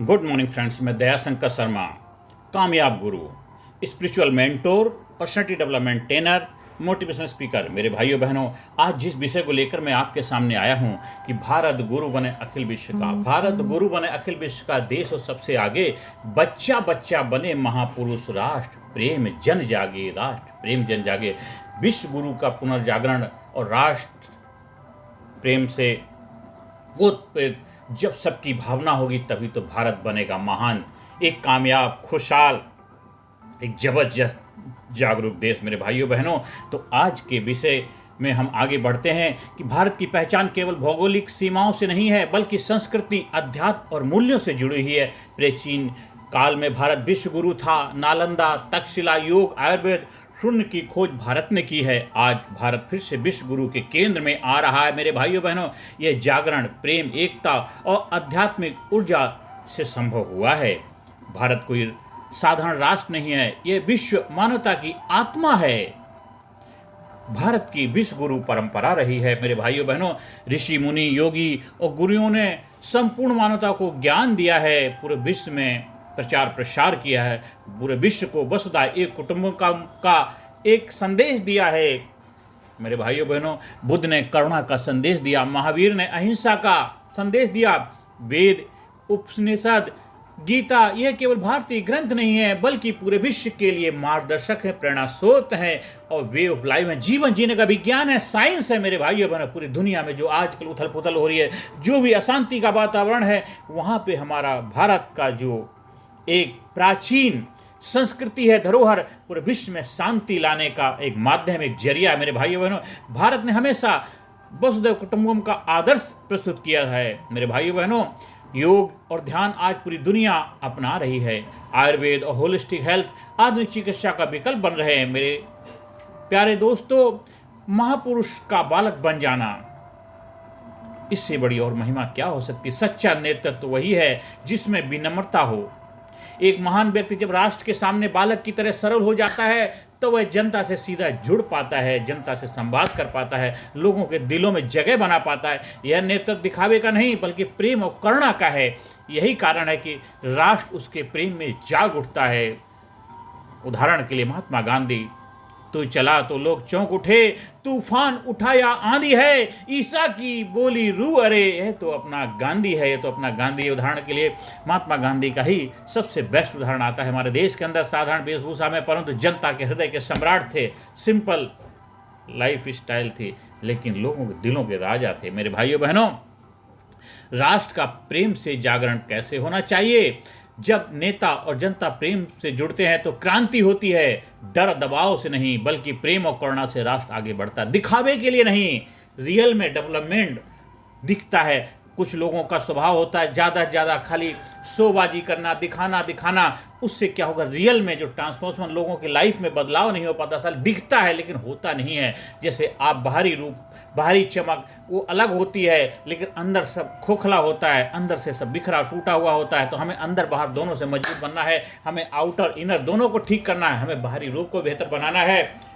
Good morning friends. मैं दयाशंकर शर्मा, कामयाब गुरु, spiritual mentor, personality development trainer, motivational speaker. मेरे भाइयों बहनों, आज जिस विषय को लेकर मैं आपके सामने आया हूं कि भारत गुरु बने अखिल विश्व का, भारत गुरु बने अखिल विश्व का, देश और सबसे आगे, बच्चा बच्चा बने महापुरुष, राष्ट्र प्रेम जन जागे, राष्ट्र प्रेम जन जागे। विश्व गुरु का पुनर्जागरण और राष्ट्र प्रेम से वो जब सबकी भावना होगी तभी तो भारत बनेगा महान, एक कामयाब, खुशहाल, एक जबरदस्त जागरूक देश। मेरे भाइयों बहनों, तो आज के विषय में हम आगे बढ़ते हैं कि भारत की पहचान केवल भौगोलिक सीमाओं से नहीं है बल्कि संस्कृति, अध्यात्म और मूल्यों से जुड़ी हुई है। प्राचीन काल में भारत विश्व गुरु था। नालंदा, तक्षशिला, योग, आयुर्वेद, शून्य की खोज भारत ने की है। आज भारत फिर से विश्व गुरु के केंद्र में आ रहा है। मेरे भाइयों बहनों, यह जागरण प्रेम, एकता और आध्यात्मिक ऊर्जा से संभव हुआ है। भारत कोई साधारण राष्ट्र नहीं है, यह विश्व मानवता की आत्मा है। भारत की विश्व गुरु परंपरा रही है। मेरे भाइयों बहनों, ऋषि मुनि, योगी और गुरुओं ने संपूर्ण मानवता को ज्ञान दिया है, पूरे विश्व में प्रचार प्रसार किया है, पूरे विश्व को वसुधा एक कुटुंबकम का एक संदेश दिया है। मेरे भाइयों बहनों, बुद्ध ने करुणा का संदेश दिया, महावीर ने अहिंसा का संदेश दिया। वेद, उपनिषद, गीता यह केवल भारतीय ग्रंथ नहीं है बल्कि पूरे विश्व के लिए मार्गदर्शक है, प्रेरणा स्रोत है और वे ऑफ लाइफ है, जीवन जीने का विज्ञान है, साइंस है। मेरे भाइयों बहनों, पूरी दुनिया में जो आजकल उथल पुथल हो रही है, जो भी अशांति का वातावरण है, वहाँ पे हमारा भारत का जो एक प्राचीन संस्कृति है, धरोहर, पूरे विश्व में शांति लाने का एक माध्यम, एक जरिया। मेरे भाइयों बहनों, भारत ने हमेशा वसुधैव कुटुंबकम का आदर्श प्रस्तुत किया है। मेरे भाइयों बहनों, योग और ध्यान आज पूरी दुनिया अपना रही है। आयुर्वेद और होलिस्टिक हेल्थ आधुनिक चिकित्सा का विकल्प बन रहे हैं। मेरे प्यारे दोस्तों, महापुरुष का बालक बन जाना, इससे बड़ी और महिमा क्या हो सकती है। सच्चा नेतृत्व वही है जिसमें विनम्रता हो। एक महान व्यक्ति जब राष्ट्र के सामने बालक की तरह सरल हो जाता है तो वह जनता से सीधा जुड़ पाता है, जनता से संवाद कर पाता है, लोगों के दिलों में जगह बना पाता है। यह नेतृत्व दिखावे का नहीं बल्कि प्रेम और करुणा का है। यही कारण है कि राष्ट्र उसके प्रेम में जाग उठता है। उदाहरण के लिए महात्मा गांधी, तू चला तो लोग चौंक उठे, तूफान उठाया आंधी है, ईसा की बोली रू अरे, यह तो अपना गांधी है, यह तो अपना गांधी है। उदाहरण के लिए महात्मा गांधी का ही सबसे बेस्ट उदाहरण आता है। हमारे देश के अंदर साधारण वेशभूषा में परंतु जनता के हृदय के सम्राट थे, सिंपल लाइफ स्टाइल थी, लेकिन लोगों के दिलों के राजा थे। मेरे भाइयों बहनों, राष्ट्र का प्रेम से जागरण कैसे होना चाहिए? जब नेता और जनता प्रेम से जुड़ते हैं तो क्रांति होती है। डर दबाव से नहीं बल्कि प्रेम और करुणा से राष्ट्र आगे बढ़ता है, दिखावे के लिए नहीं। रियल में डेवलपमेंट दिखता है। कुछ लोगों का स्वभाव होता है ज़्यादा से ज़्यादा खाली शोबाजी करना, दिखाना। उससे क्या होगा, रियल में जो ट्रांसफॉर्मेशन लोगों की लाइफ में बदलाव नहीं हो पाता। साल दिखता है लेकिन होता नहीं है। जैसे आप बाहरी रूप, बाहरी चमक वो अलग होती है लेकिन अंदर सब खोखला होता है, अंदर से सब बिखरा टूटा हुआ होता है। तो हमें अंदर बाहर दोनों से मजबूत बनना है, हमें आउटर इनर दोनों को ठीक करना है, हमें बाहरी रूप को बेहतर बनाना है।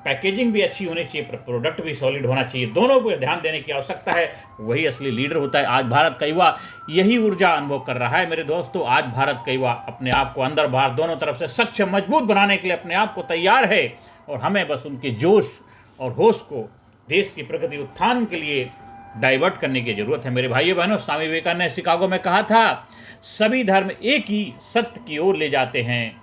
पैकेजिंग भी अच्छी होनी चाहिए, प्रोडक्ट भी सॉलिड होना चाहिए, दोनों पर ध्यान देने की आवश्यकता है। वही असली लीडर होता है। आज भारत का युवा यही ऊर्जा अनुभव कर रहा है। मेरे दोस्तों, आज भारत का युवा अपने आप को अंदर बाहर दोनों तरफ से सक्षम, मजबूत बनाने के लिए अपने आप को तैयार है और हमें बस उनके जोश और होश को देश की प्रगति उत्थान के लिए डाइवर्ट करने की जरूरत है। मेरे भाइयों बहनों, स्वामी विवेकानंद ने शिकागो में कहा था, सभी धर्म एक ही सत्य की ओर ले जाते हैं।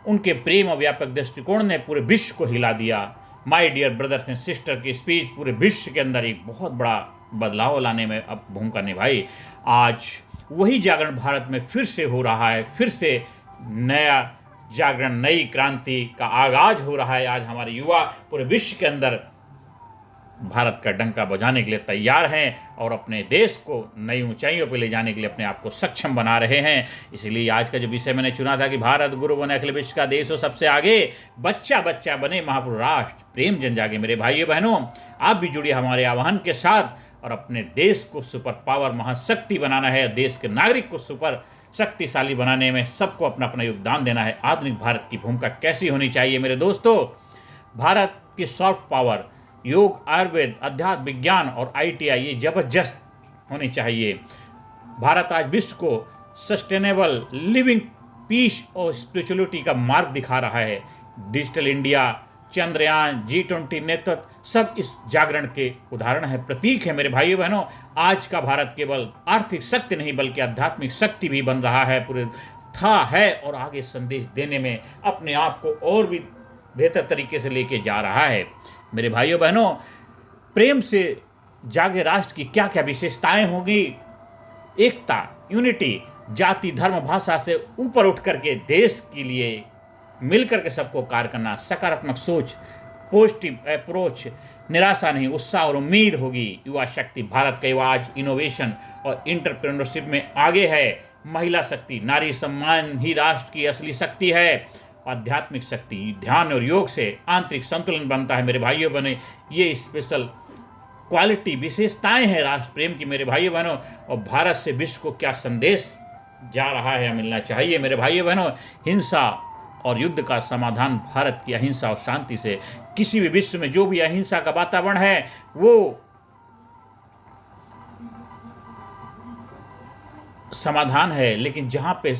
उनके प्रेम और व्यापक दृष्टिकोण ने पूरे विश्व को हिला दिया। My dear brothers and sister की स्पीच पूरे विश्व के अंदर एक बहुत बड़ा बदलाव लाने में अब भूमिका निभाई। आज वही जागरण भारत में फिर से हो रहा है, फिर से नया जागरण, नई क्रांति का आगाज हो रहा है। आज हमारे युवा पूरे विश्व के अंदर भारत का डंका बजाने के लिए तैयार हैं और अपने देश को नई ऊंचाइयों पर ले जाने के लिए अपने आप को सक्षम बना रहे हैं। इसलिए आज का जो विषय मैंने चुना था कि भारत गुरु बने अखिल विश्व का, देश हो सबसे आगे, बच्चा बच्चा बने महापुरुष, राष्ट्र प्रेम जन जागे। मेरे भाइयों बहनों, आप भी जुड़िए हमारे आह्वान के साथ और अपने देश को सुपर पावर महाशक्ति बनाना है। देश के नागरिक को सुपर शक्तिशाली बनाने में सबको अपना अपना योगदान देना है। आधुनिक भारत की भूमिका कैसी होनी चाहिए? मेरे दोस्तों, भारत की सॉफ्ट पावर, योग, आयुर्वेद, अध्यात्म, विज्ञान और ITI ये जबरदस्त होनी चाहिए। भारत आज विश्व को सस्टेनेबल लिविंग, पीस और स्पिरिचुअलिटी का मार्ग दिखा रहा है। डिजिटल इंडिया, चंद्रयान, G20 नेतृत्व सब इस जागरण के उदाहरण है, प्रतीक है। मेरे भाइयों बहनों, आज का भारत केवल आर्थिक शक्ति नहीं बल्कि आध्यात्मिक शक्ति भी बन रहा है, पूरे है और आगे संदेश देने में अपने आप को और भी बेहतर तरीके से लेके जा रहा है। मेरे भाइयों बहनों, प्रेम से जागे राष्ट्र की क्या क्या विशेषताएं होंगी? एकता, यूनिटी, जाति, धर्म, भाषा से ऊपर उठ करके देश के लिए मिलकर के सबको कार्य करना, सकारात्मक सोच, पॉजिटिव अप्रोच, निराशा नहीं, उत्साह और उम्मीद होगी। युवा शक्ति, भारत का युवा आज इनोवेशन और इंटरप्रेन्योरशिप में आगे है। महिला शक्ति, नारी सम्मान ही राष्ट्र की असली शक्ति है। आध्यात्मिक शक्ति, ध्यान और योग से आंतरिक संतुलन बनता है। मेरे भाइयों बहनों, ये स्पेशल क्वालिटी, विशेषताएं हैं राष्ट्र प्रेम की मेरे भाइयों बहनों। और भारत से विश्व को क्या संदेश जा रहा है, मिलना चाहिए मेरे भाइयों बहनों। हिंसा और युद्ध का समाधान भारत की अहिंसा और शांति से। किसी भी विश्व में जो भी अहिंसा का वातावरण है वो समाधान है, लेकिन जहाँ पे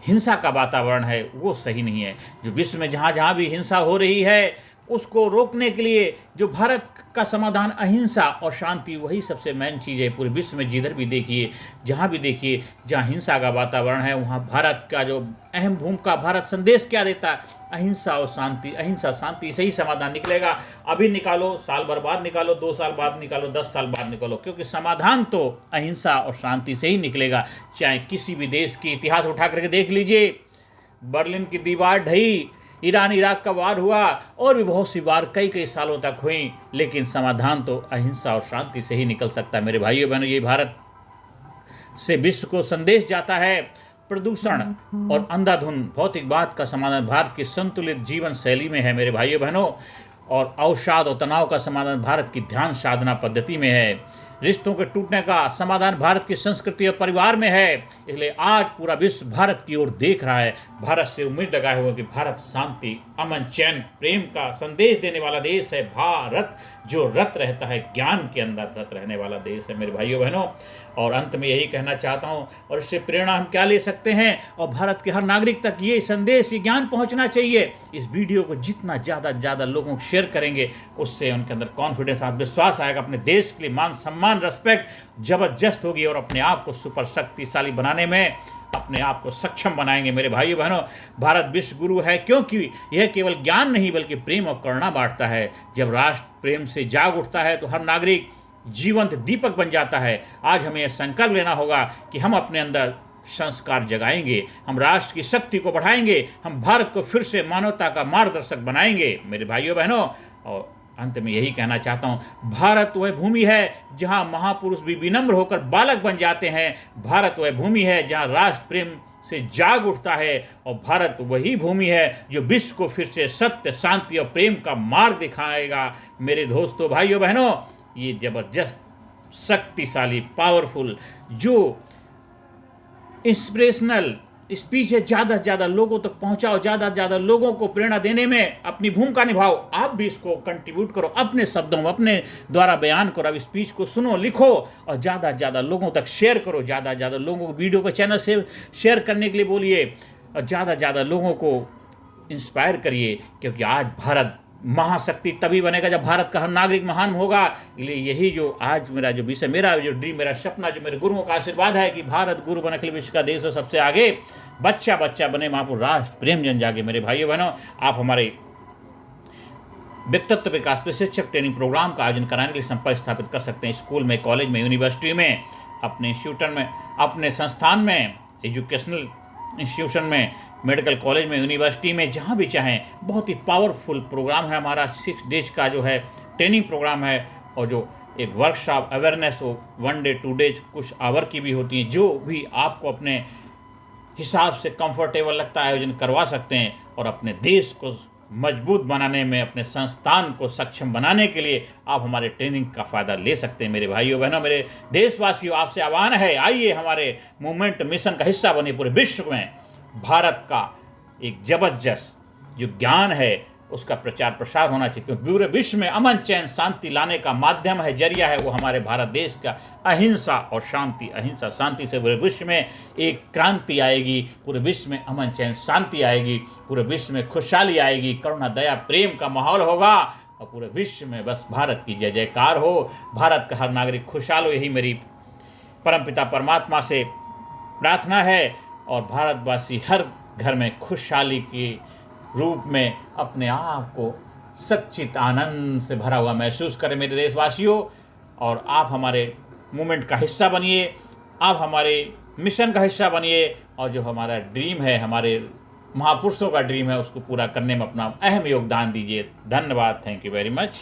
हिंसा का वातावरण है वो सही नहीं है। जो विश्व में जहाँ जहाँ भी हिंसा हो रही है उसको रोकने के लिए जो भारत का समाधान अहिंसा और शांति, वही सबसे मेन चीज़ है। पूरे विश्व में जिधर भी देखिए, जहाँ भी देखिए, जहाँ हिंसा का वातावरण है वहाँ भारत का जो अहम भूमिका, भारत संदेश क्या देता है? अहिंसा और शांति, अहिंसा शांति से ही समाधान निकलेगा। अभी निकालो, साल भर बाद निकालो, 2 साल बाद निकालो, 10 साल बाद निकालो, क्योंकि समाधान तो अहिंसा और शांति से ही निकलेगा। चाहे किसी भी देश की इतिहास उठा करके देख लीजिए, बर्लिन की दीवार ढही, ईरान इराक का वार हुआ और भी बहुत सी वार कई सालों तक हुई, लेकिन समाधान तो अहिंसा और शांति से ही निकल सकता है। मेरे भाइयों बहनों, ये भारत से विश्व को संदेश जाता है। प्रदूषण और अंधाधुंध भौतिकवाद का समाधान भारत की संतुलित जीवन शैली में है मेरे भाइयों बहनों। और अवसाद और तनाव का समाधान भारत की ध्यान साधना पद्धति में है। रिश्तों के टूटने का समाधान भारत की संस्कृति और परिवार में है। इसलिए आज पूरा विश्व भारत की ओर देख रहा है, भारत से उम्मीद लगाए हुए कि भारत शांति, अमन, चैन, प्रेम का संदेश देने वाला देश है। भारत जो रत रहता है, ज्ञान के अंदर रत रहने वाला देश है मेरे भाइयों बहनों। और अंत में यही कहना चाहता हूँ, और इससे प्रेरणा हम क्या ले सकते हैं, और भारत के हर नागरिक तक ये संदेश, ये ज्ञान पहुँचना चाहिए। इस वीडियो को जितना ज़्यादा लोगों को शेयर करेंगे, उससे उनके अंदर कॉन्फिडेंस, आत्मविश्वास आएगा, अपने देश के लिए मान सम्मान, रेस्पेक्ट जबरदस्त होगी, और अपने आप को सुपर शक्तिशाली बनाने में अपने आप को सक्षम बनाएंगे मेरे भाइयों बहनों। भारत विश्व गुरु है क्योंकि यह केवल ज्ञान नहीं बल्कि प्रेम और करुणा बांटता है। जब राष्ट्र प्रेम से जाग उठता है तो हर नागरिक जीवंत दीपक बन जाता है। आज हमें यह संकल्प लेना होगा कि हम अपने अंदर संस्कार जगाएंगे, हम राष्ट्र की शक्ति को बढ़ाएंगे, हम भारत को फिर से मानवता का मार्गदर्शक बनाएंगे मेरे भाइयों बहनों। और अंत में यही कहना चाहता हूँ, भारत वह भूमि है जहाँ महापुरुष भी विनम्र होकर बालक बन जाते हैं। भारत वह भूमि है जहाँ राष्ट्र प्रेम से जाग उठता है, और भारत वही भूमि है जो विश्व को फिर से सत्य, शांति और प्रेम का मार्ग दिखाएगा। मेरे दोस्तों, भाइयों बहनों, ये जबरदस्त, शक्तिशाली, पावरफुल जो इंस्पिरेशनल स्पीच है, ज़्यादा से ज़्यादा लोगों तक पहुंचाओ, ज़्यादा से ज़्यादा लोगों को प्रेरणा देने में अपनी भूमिका निभाओ। आप भी इसको कंट्रीब्यूट करो, अपने शब्दों में, अपने द्वारा बयान करो। अब स्पीच को सुनो, लिखो और ज़्यादा से ज़्यादा लोगों तक शेयर करो। ज़्यादा से ज़्यादा लोगों को वीडियो को चैनल से शेयर करने के लिए बोलिए, और ज़्यादा से ज़्यादा लोगों को इंस्पायर करिए, क्योंकि आज भारत महाशक्ति तभी बनेगा जब भारत का हर नागरिक महान होगा। इसलिए यही जो आज मेरा जो विषय, मेरा जो ड्रीम, मेरा सपना, जो मेरे गुरुओं का आशीर्वाद है कि भारत गुरु बने, अखिल विश्व का देश हो सबसे आगे, बच्चा बच्चा बने महापुरुष, राष्ट्र प्रेम जन जागे। मेरे भाइयों बहनों, आप हमारे व्यक्तित्व विकास प्रशिक्षक ट्रेनिंग प्रोग्राम का आयोजन कराने के लिए संपर्क स्थापित कर सकते हैं। स्कूल में, कॉलेज में, यूनिवर्सिटी में, अपने इंस्टीट्यूशन में, अपने संस्थान में, एजुकेशनल इंस्टीट्यूशन में, मेडिकल कॉलेज में, यूनिवर्सिटी में, जहाँ भी चाहें। बहुत ही पावरफुल प्रोग्राम है हमारा। 6 डेज का जो है ट्रेनिंग प्रोग्राम है, और जो एक वर्कशॉप अवेयरनेस हो, 1 डे 2 डेज कुछ आवर की भी होती हैं। जो भी आपको अपने हिसाब से कंफर्टेबल लगता है आयोजन करवा सकते हैं, और अपने देश को मजबूत बनाने में, अपने संस्थान को सक्षम बनाने के लिए आप हमारे ट्रेनिंग का फ़ायदा ले सकते हैं। मेरे भाइयों बहनों, मेरे देशवासियों, आपसे आह्वान है, आइए हमारे मूवमेंट मिशन का हिस्सा बनिए। पूरे विश्व में भारत का एक जबरदस्त जो ज्ञान है, उसका प्रचार प्रसार होना चाहिए, क्योंकि पूरे विश्व में अमन चैन शांति लाने का माध्यम है, जरिया है वो हमारे भारत देश का अहिंसा और शांति। अहिंसा शांति से पूरे विश्व में एक क्रांति आएगी, पूरे विश्व में अमन चैन शांति आएगी, पूरे विश्व में खुशहाली आएगी, करुणा दया प्रेम का माहौल होगा और पूरे विश्व में बस भारत की जय जयकार हो, भारत का हर नागरिक खुशहाल हो। यही मेरी परमपिता परमात्मा से प्रार्थना है और भारतवासी हर घर में खुशहाली के रूप में अपने आप को सच्चित आनंद से भरा हुआ महसूस करें मेरे देशवासियों। और आप हमारे मूवमेंट का हिस्सा बनिए, आप हमारे मिशन का हिस्सा बनिए और जो हमारा ड्रीम है, हमारे महापुरुषों का ड्रीम है, उसको पूरा करने में अपना अहम योगदान दीजिए। धन्यवाद। Thank you very much.